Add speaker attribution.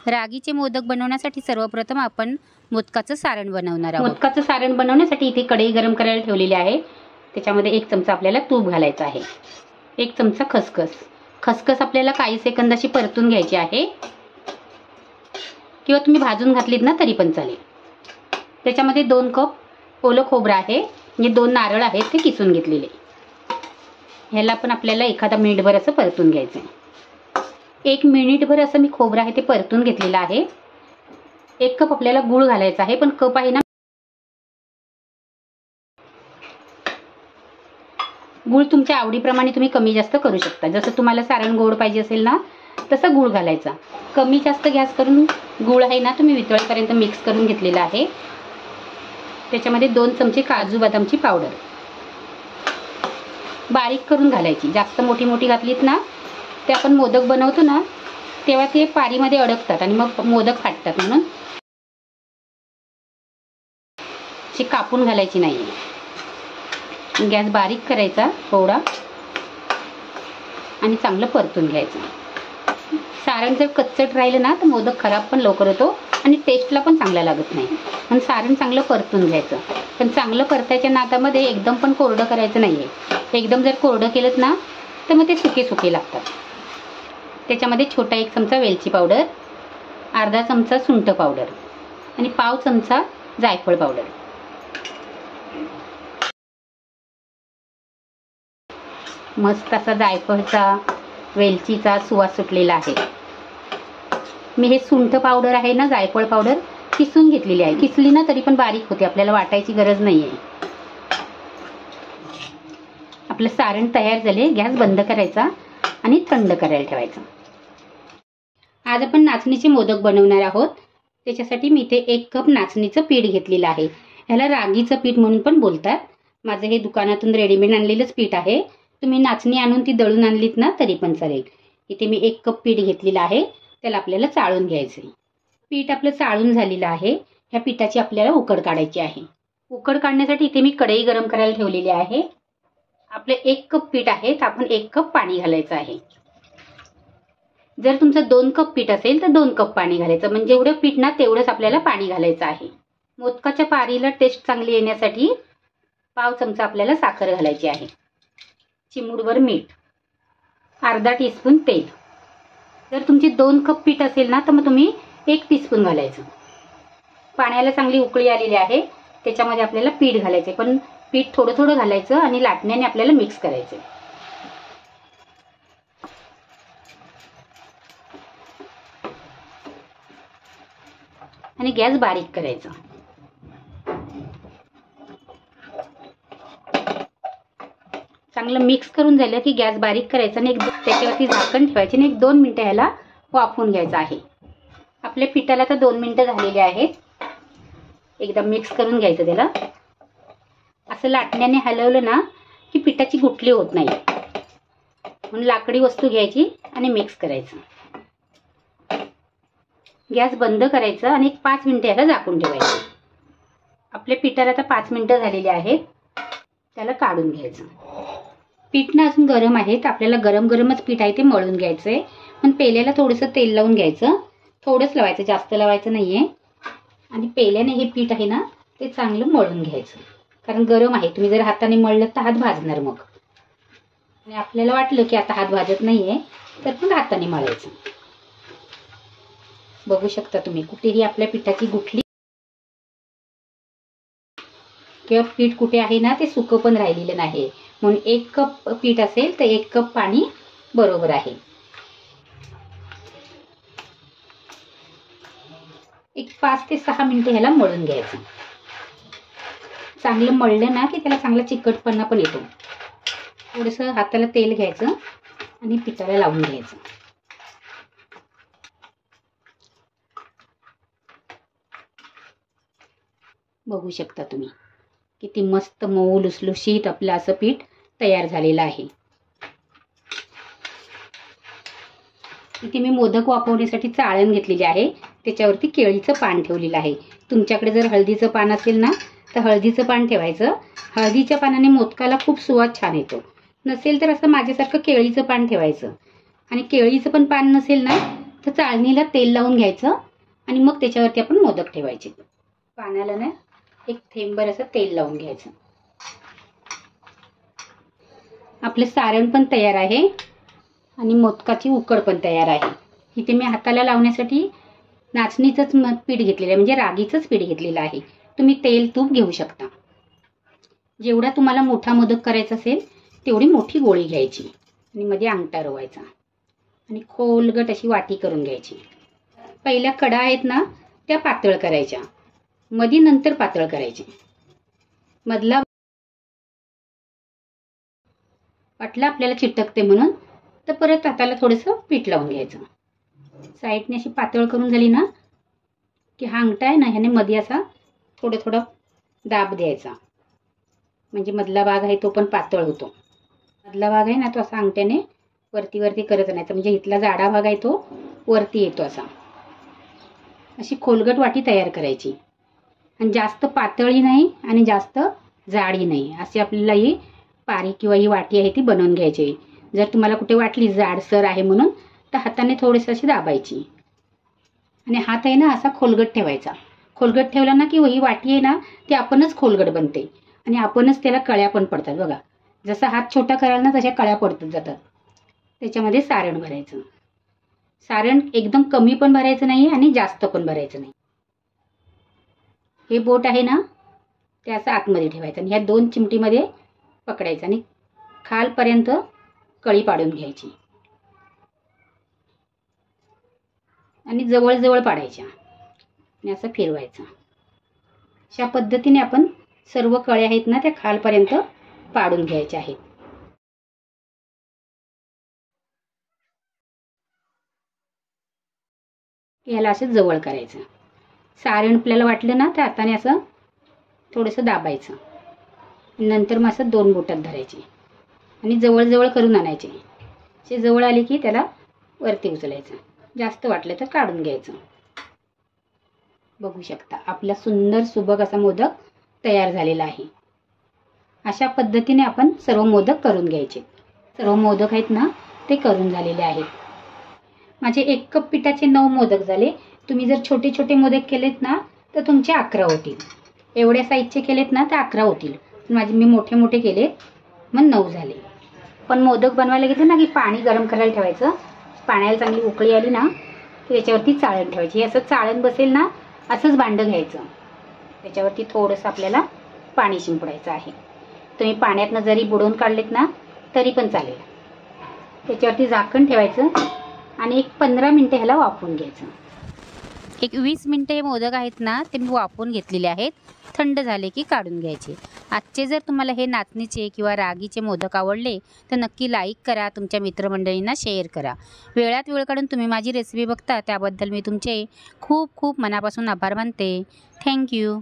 Speaker 1: रागीचे मोदक बनवण्यासाठी सर्वप्रथम आपण मोदकाचं सारण बनवणार आहोत।
Speaker 2: मोदकाचं सारण बनवण्यासाठी इथे कढई गरम करायला ठेवलेली आहे। त्याच्यामध्ये 1 चमचा आपल्याला तूप घालायचं आहे। 1 चमचा खसखस आपल्याला काही सेकंद अशी परतून घ्यायची आहे, किंवा तुम्ही भाजून घातलीत ना तरी पण चालेल। त्याच्यामध्ये 2 कप ओलं खोबरं आहे, म्हणजे 2 नारळ आहेत ते किसून घेतलेले। ह्याला पण आपल्याला एखादा मिनिटभर असं परतून घ्यायचं आहे। 1 मिनिटभर असं मी खोबरं आहे ते परतून घेतलेलं आहे। 1 कप आपल्याला गूळ घालायचा आहे, पण कप आहे ना, गूळ तुमच्या आवडीप्रमाणे तुम्ही कमी जास्त करू शकता। जसं तुम्हाला सारण गोड पाहिजे असेल ना तसं गूळ घालायचा। कमी जास्त गॅस करून गूळ आहे ना तुम्ही वितळेपर्यंत मिक्स करून घेतलेला आहे। त्याच्यामध्ये 2 चमचे काजू बदामची पावडर बारीक करून घालायची। जास्त मोठी मोठी घातलीत ना ते आपण मोदक बनवतो ना तेव्हा ते पारीमध्ये अडकतात आणि मग मोदक फाटतात, म्हणून अशी कापून घालायची नाही। गॅस बारीक करायचा थोडा आणि चांगलं परतून घ्यायचं। सारण जर कच्चट राहिलं ना तर मोदक खराब पण लवकर होतो आणि टेस्टला पण चांगला लागत नाही, म्हणून सारण चांगलं परतून घ्यायचं। पण चांगलं परतायच्या नादामध्ये एकदम पण कोरडं करायचं नाहीये। एकदम जर कोरडं केलं ना तर मग ते सुके सुके लागतात। त्याच्यामध्ये छोटा 1 चमचा वेलची पावडर, अर्धा चमचा सुंठ पावडर आणि पाव चमचा जायफळ पावडर। मस्त असा जायफळचा वेलचीचा सुवास सुटलेला आहे। मी हे सुंठ पावडर आहे ना, जायफळ पावडर किसून घेतलेली आहे। किसली ना तरी पण बारीक होते, आपल्याला वाटायची गरज नाहीये। आपलं सारण तयार झाले। गॅस बंद करायचा आणि थंड करायला ठेवायचा। आज आपण नाचणीचे मोदक बनवणार आहोत। त्याच्यासाठी मी इथे 1 कप नाचणीचं पीठ घेतलेलं आहे। ह्याला रागीचं पीठ म्हणून पण बोलतात। माझं हे दुकानातून रेडीमेड आणलेलंच पीठ आहे। तुम्ही नाचणी आणून ती दळून आणलीत ना तरी पण चालेल। इथे मी 1 कप पीठ घेतलेलं आहे, त्याला आपल्याला चाळून घ्यायचं आहे। पीठ आपलं चाळून झालेलं आहे। ह्या पिठाची आपल्याला उकड काढायची आहे। उकड काढण्यासाठी इथे मी कढई गरम करायला ठेवलेली आहे। आपले 1 कप पीठ आहे तर आपण 1 कप पाणी घालायचं आहे। जर तुमचं 2 कप पीठ असेल तर 2 कप पाणी घालायचं, म्हणजे जेवढं पीठ ना तेवढंच आपल्याला पाणी घालायचं आहे। मोदकाच्या पारीला टेस्ट चांगली येण्यासाठी पाव चमचा आपल्याला साखर घालायची आहे, चिमूटभर मीठ, अर्धा टीस्पून तेल। जर तुमची 2 कप पीठ असेल ना तर मग तुम्ही 1 टीस्पून घालायचं। पाण्याला चांगली उकळी आलेली आहे, त्याच्यामध्ये आपल्याला पीठ घालायचे, पण पीठ थोडं थोडं घालायचं आणि लाटण्याने आपल्याला मिक्स करायचं। आणि गॅस बारीक करायचा। चांगलं मिक्स करून झालं की गॅस बारीक करायचा आणि त्याच्यावरती झाकण ठेवायचे आणि 1-2 मिनिटं ह्याला वाफवून घ्यायचं आहे। आपल्या पिठाला तर 2 मिनिटं झालेली आहेत। एकदा मिक्स करून घ्यायचं त्याला। असं लाटण्याने हलवलं ना की पिठाची गुठली होत नाही, म्हणून लाकडी वस्तू घ्यायची आणि मिक्स करायचं। गॅस बंद करायचं आणि 5 मिनिटं याला झाकून ठेवायचं। आपल्या पिठाला आता 5 मिनिटं झालेली आहेत, त्याला काढून घ्यायचं। पीठ ना अजून गरम आहे तर आपल्याला गरम गरमच पीठ आहे ते मळून घ्यायचंय। पण पेल्याला थोडंसं तेल लावून घ्यायचं, थोडंच लावायचं, जास्त लावायचं नाहीये। आणि पेल्याने हे पीठ आहे ना ते चांगलं मळून घ्यायचं, कारण गरम आहे। तुम्ही जर हाताने मळलं तर हात भाजणार मग, आणि आपल्याला वाटलं की आता हात भाजत नाहीये तर मग हाताने मळायचं। बघू शकता तुम्ही, कुठेही आपल्या पिठाची गुठली किंवा पीठ कुठे आहे ना ते सुकं पण राहिलेलं नाही, म्हणून 1 कप पीठ असेल तर 1 कप पाणी बरोबर आहे। एक 5 ते 6 मिनिटं ह्याला मळून घ्यायचं। चांगलं मळलं ना की त्याला चांगला चिकटपणा पण येतो। थोडंसं हाताला तेल घ्यायचं आणि पिठाला लावून घ्यायचं। बघू शकता तुम्ही किती मस्त मऊ लुसलुशीत आपलं असं पीठ तयार झालेलं आहे। इथे मी मोदक वाफवण्यासाठी चाळण घेतलेली आहे, त्याच्यावरती केळीचं पान ठेवलेलं आहे। तुमच्याकडे जर हळदीचं पान असेल ना तर हळदीचं पान ठेवायचं। हळदीच्या पानाने मोदकाला खूप सुवाद छान येतो। नसेल तर असं माझ्यासारखं केळीचं पान ठेवायचं। आणि केळीचं पण पान नसेल ना तर चाळणीला तेल लावून घ्यायचं आणि मग त्याच्यावरती आपण मोदक ठेवायचे. पाण्याला ना एक थेंबर असं तेल लावून घ्यायचं. आपलं सारण पण तयार आहे आणि मोदकाची उकड पण तयार आहे. इथे मी हाताला लावण्यासाठी नाचणीचंच पीठ घेतलेलं आहे, म्हणजे रागीचंच पीठ घेतलेलं आहे. तुम्ही तेल तूप घेऊ शकता. जेवढा तुम्हाला मोठा मोदक करायचा असेल तेवढी मोठी गोळी घ्यायची आणि मध्ये अंगठा रोवायचा आणि खोलगट अशी वाटी करून घ्यायची. पहिल्या कडा आहेत ना त्या पातळ करायच्या, मध्ये नंतर पातळ करायचे. मधला वाटलं आपल्याला चिटकते म्हणून तर परत हाताला थोडंसं पीठ लावून घ्यायचं. साईडने अशी पातळ करून झाली ना की हा अंगठा आहे ना ह्याने मध्ये असा थोडं थोडं दाब द्यायचा, म्हणजे मधला भाग आहे तो पण पातळ होतो. मधला भाग आहे ना तो असा अंगठ्याने वरती वरती करत आणायचा, म्हणजे इथला जाडा भाग आहे तो वरती येतो असा. अशी खोलगट वाटी तयार करायची आणि जास्त पातळी नाही आणि जास्त जाडी नाही, अशी आपल्याला ही पारी किंवा ही वाटी आहे ती बनवून घ्यायची. जर तुम्हाला कुठे वाटली जाडसर आहे म्हणून तर हाताने थोडीशी अशी दाबायची आणि हात आहे ना असा खोलगट ठेवायचा. खोलगट ठेवला ना की ही वाटी आहे ना ती आपणच खोलगट बनते आणि आपणच त्याला कळ्या पण पडतात. बघा, जसा हात छोटा कराल ना तशा कळ्या पडत जातात. त्याच्यामध्ये सारण भरायचं. सारण एकदम कमी पण भरायचं नाही आणि जास्त पण भरायचं नाही. हे बोट आहे ना ते असं आतमध्ये ठेवायचं आणि ह्या 2 चिमटीमध्ये पकडायचं आणि खालपर्यंत कळी पाडून घ्यायची आणि जवळ पाडायच्या आणि असं फिरवायचं. अशा पद्धतीने आपण सर्व कळ्या आहेत ना त्या खालपर्यंत पाडून घ्यायच्या आहेत. याला असं जवळ करायचं. सारण आपल्याला वाटलं ना तर हाताने असं थोडंसं दाबायचं. नंतर मग असं 2 बोटात धरायचे आणि जवळ करून आणायचे. असे जवळ आले की त्याला वरती उचलायचं. जास्त वाटलं तर काढून घ्यायचं. बघू शकता आपला सुंदर सुबक असा मोदक तयार झालेला आहे. अशा पद्धतीने आपण सर्व मोदक करून घ्यायचे. सर्व मोदक आहेत ना ते करून झालेले आहेत. माझे 1 कप पिठाचे 9 मोदक झाले. तुम्ही जर छोटे छोटे मोदक केलेत ना तर तुमचे 11 होतील. एवढ्या साईजचे केलेत ना तर 11 होतील. मी मोठे मोठे केले मग 9 झाले. पण मोदक बनवायला घेतलं ना की पाणी गरम करायला ठेवायचं. पाण्याला चांगली उकळी आली ना की त्याच्यावरती चाळण ठेवायची. असं चाळण बसेल ना असंच भांडं घ्यायचं. त्याच्यावरती थोडंसं आपल्याला पाणी शिंपडायचं आहे. तुम्ही पाण्यातनं जरी बुडवून काढलेत ना तरी पण चालेल. त्याच्यावरती झाकण ठेवायचं आणि एक 15 मिनिटं ह्याला वाफवून घ्यायचं.
Speaker 1: एक 20 मिनिटं हे मोदक आहेत ना ते मी वाफवून घेतलेले आहेत. थंड झाले की काढून घ्यायचे. आजचे जर तुम्हाला हे नाचणीचे किंवा रागीचे मोदक आवडले तर नक्की लाईक करा, तुमच्या मित्रमंडळींना शेअर करा. वेळात वेळ काढून तुम्ही माझी रेसिपी बघता त्याबद्दल मी तुमचे खूप खूप मनापासून आभार मानते. थँक्यू.